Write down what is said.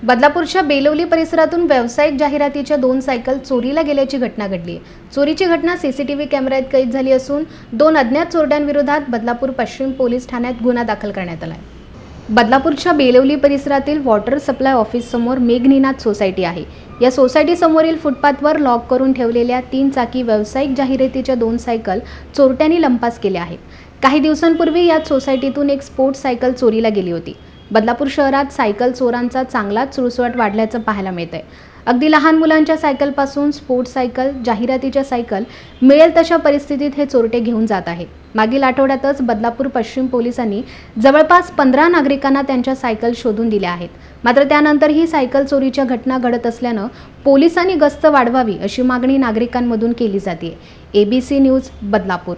बदलापूरच्या बेलवली परिसरातून व्यावसायिक जाहिरातीच्या 2 सायकल चोरीला गेल्याची घटना घडली। चोरीची घटना सीसीटीव्ही कॅमेऱ्यात कैद झाली असून 2 अज्ञात चोरट्यांविरोधात बदलापूर पश्चिम पोलीस ठाण्यात गुन्हा दाखल करण्यात आला आहे। बदलापूरच्या बेलवली परिसरातील वॉटर सप्लाय ऑफिस समोर मेघनीनाथ सोसायटी आहे। या सोसायटी समोरील फुटपाथवर लॉक करून ठेवलेल्या 3 चाकी व्यावसायिक जाहिरातीच्या 2 सायकल चोरट्यांनी लंपास केल्या आहेत। काही दिवसांपूर्वी या सोसायटीतून एक स्पोर्ट्स सायकल चोरीला गेली होती। बदलापूर शहरात सायकल चोरांचा चांगलाच सुळसुळाट वाढल्याचं पाहायला मिळतंय। अगदी लहान मुलांच्या सायकलपासून स्पोर्ट्स सायकल, जाहिरातीच्या सायकल मिळेल तशा परिस्थितीत हे चोरटे घेऊन जात आहेत। मागील आठवड्यातच बदलापूर पश्चिम पोलिसांनी जवळपास 15 नागरिकांना त्यांच्या सायकल शोधून दिल्या आहेत। मात्र त्यानंतर ही सायकल चोरीच्या घटना घडत असल्यानं पोलिसांनी गस्त वाढवावी अशी मागणी नागरिकांमधून केली जाते। ABC news Badlapur.